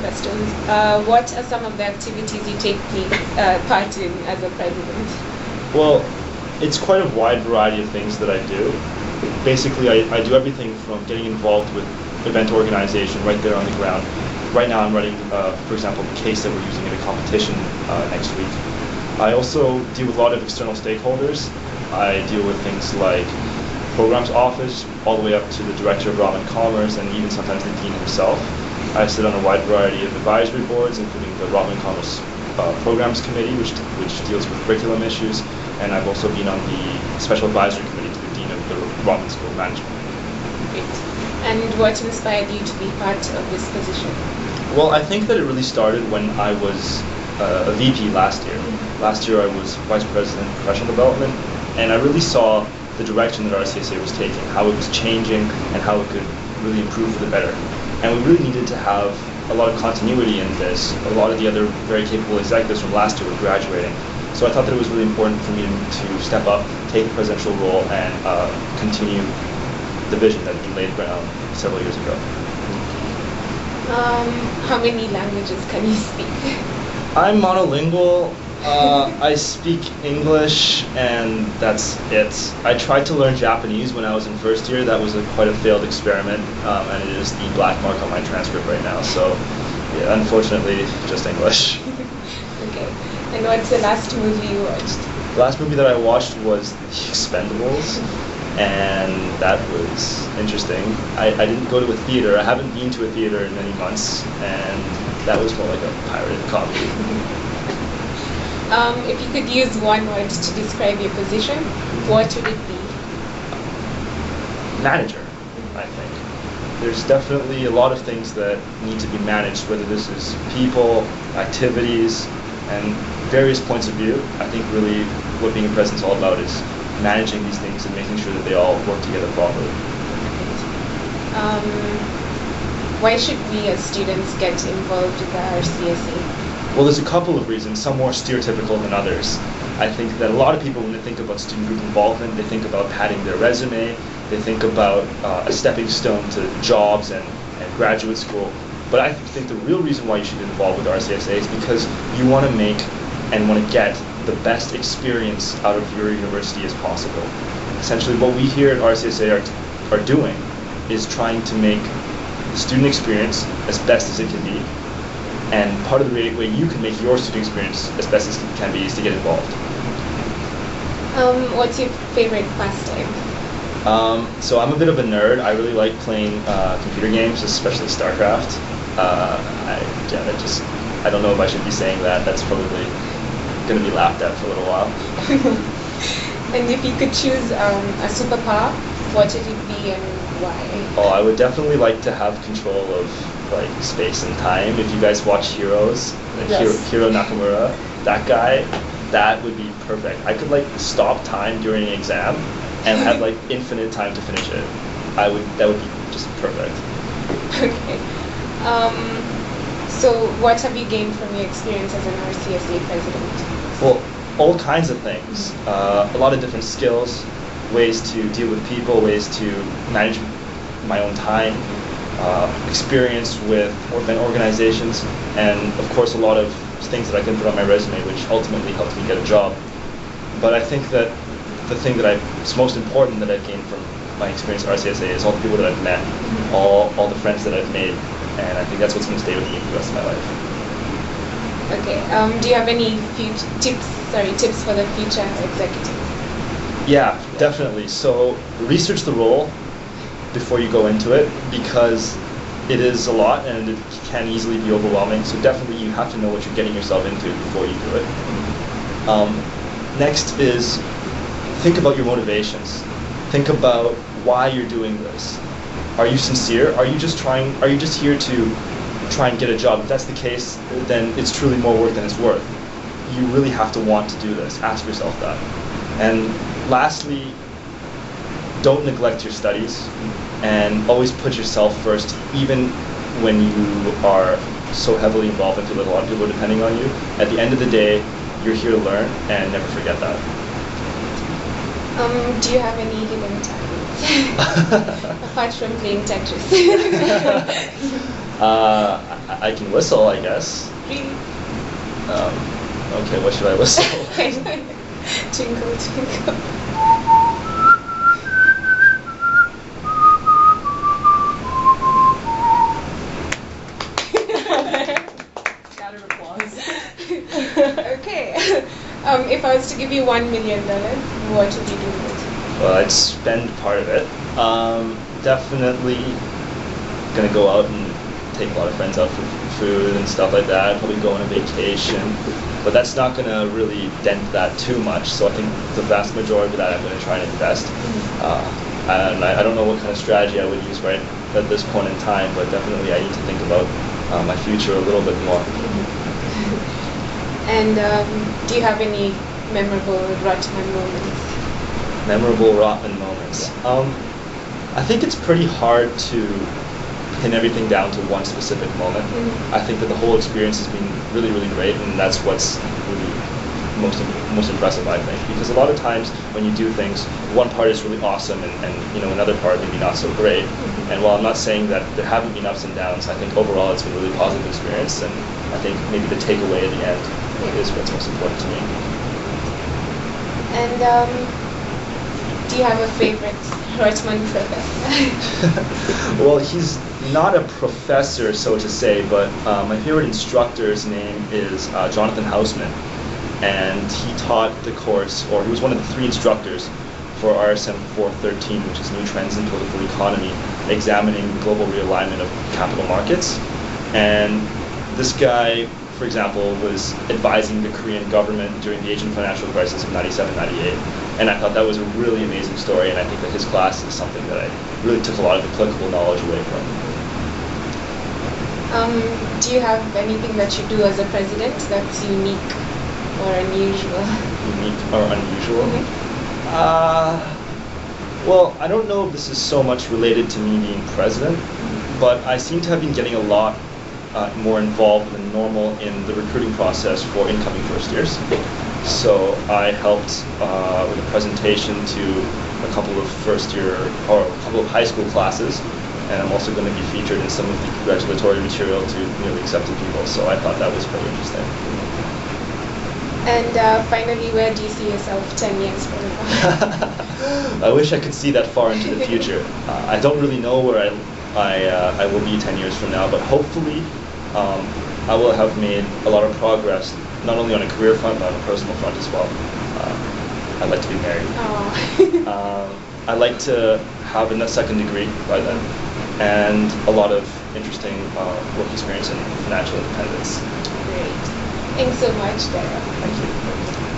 questions. What are some of the activities you take part in as a president? Well, it's quite a wide variety of things that I do. Basically, I do everything from getting involved with event organization right there on the ground. Right now I'm running, for example, the case that we're using in a competition next week. I also deal with a lot of external stakeholders. I deal with things like programs office, all the way up to the director of Ramen Commerce, and even sometimes the dean himself. I sit on a wide variety of advisory boards, including the Ramen Commerce Programs Committee, which deals with curriculum issues, and I've also been on the special advisory committee to the dean of the Ramen School of Management. Great. And what inspired you to be part of this position? Well, I think that it really started when I was a VP last year. Last year I was Vice President of Professional Development, and I really saw the direction that RCSA was taking, how it was changing, and how it could really improve for the better. And we really needed to have a lot of continuity in this. A lot of the other very capable executives from last year were graduating. So I thought that it was really important for me to step up, take the presidential role, and continue the vision that we laid down several years ago. How many languages can you speak? I'm monolingual. I speak English, and that's it. I tried to learn Japanese when I was in first year. That was quite a failed experiment, and it is the black mark on my transcript right now. So, yeah, unfortunately, just English. Okay. And what's the last movie you watched? The last movie that I watched was The Expendables, and that was interesting. I didn't go to a theater. I haven't been to a theater in many months, and that was more like a pirated comedy. If you could use one word to describe your position, what would it be? Manager, I think. There's definitely a lot of things that need to be managed, whether this is people, activities, and various points of view. I think really what being a president is all about is managing these things and making sure that they all work together properly. Why should we as students get involved with the RCSA? Well, there's a couple of reasons, some more stereotypical than others. I think that a lot of people, when they think about student group involvement, they think about padding their resume, they think about a stepping stone to jobs and graduate school. But I think the real reason why you should get involved with RCSA is because you want to make and want to get the best experience out of your university as possible. Essentially, what we here at RCSA are doing is trying to make the student experience as best as it can be. And part of the way you can make your student experience as best as it can be is to get involved. What's your favorite pastime? So I'm a bit of a nerd. I really like playing computer games, especially StarCraft. I don't know if I should be saying that. That's probably going to be laughed at for a little while. And if you could choose a superpower, what would it be and why? Oh, I would definitely like to have control of like space and time. If you guys watch Heroes, like yes. Hiro Nakamura, that guy, that would be perfect. I could like stop time during an exam and have like infinite time to finish it. That would be just perfect. Okay. So what have you gained from your experience as an RCSA president? Well, all kinds of things. A lot of different skills, ways to deal with people, ways to manage my own time, experience with event organizations, and of course a lot of things that I can put on my resume which ultimately helped me get a job. But I think that the thing that's most important that I've gained from my experience at RCSA is all the people that I've met, all the friends that I've made, and I think that's what's going to stay with me for the rest of my life. Okay. Do you have any tips for the future executive? Yeah, definitely. So research the role before you go into it, because it is a lot and it can easily be overwhelming. So definitely you have to know what you're getting yourself into before you do it. Next is think about your motivations. Think about why you're doing this. Are you sincere? Are you just here to try and get a job? If that's the case, then it's truly more work than it's worth. You really have to want to do this. Ask yourself that. And lastly, don't neglect your studies and always put yourself first, even when you are so heavily involved and feel that a lot of people are depending on you. At the end of the day, you're here to learn, and never forget that. Do you have any hidden talents apart from playing Tetris? I can whistle, I guess. Really? Okay, what should I whistle? Twinkle, twinkle. Round of applause. Okay. If I was to give you $1 million, what would you do with it? Well, I'd spend part of it. Definitely gonna go out and take a lot of friends out for food and stuff like that. Probably go on a vacation, but that's not gonna really dent that too much. So I think the vast majority of that I'm gonna try and invest. And I don't know what kind of strategy I would use right at this point in time, but definitely I need to think about my future a little bit more. And do you have any memorable Rotman moments? Memorable Rotman moments. I think it's pretty hard to pin everything down to one specific moment. I think that the whole experience has been really, really great, and that's what's really most impressive, I think. Because a lot of times when you do things, one part is really awesome, and another part maybe not so great. And while I'm not saying that there haven't been ups and downs, I think overall it's been a really positive experience, and I think maybe the takeaway at the end is what's most important to me. And do you have a favorite Rotman professor? Well, he's not a professor, so to say, but my favorite instructor's name is Jonathan Hausman, and he taught the course, or he was one of the 3 instructors for RSM 413, which is New Trends in Political Economy, examining the global realignment of capital markets. And this guy, for example, was advising the Korean government during the Asian financial crisis of 97-98. And I thought that was a really amazing story, and I think that his class is something that I really took a lot of applicable knowledge away from. Do you have anything that you do as a president that's unique or unusual? Unique or unusual? Well, I don't know if this is so much related to me being president, but I seem to have been getting a lot more involved than normal in the recruiting process for incoming first years. So I helped with a presentation to a couple of first year, or a couple of high school classes, and I'm also going to be featured in some of the congratulatory material to newly accepted people, so I thought that was pretty interesting. And finally, where do you see yourself 10 years from now? I wish I could see that far into the future. I don't really know where I will be 10 years from now, but hopefully I will have made a lot of progress, not only on a career front, but on a personal front as well. I'd like to be married. I'd like to have a second degree by then, and a lot of interesting work experience and financial independence. Great. Thanks so much, Dara. Thank you.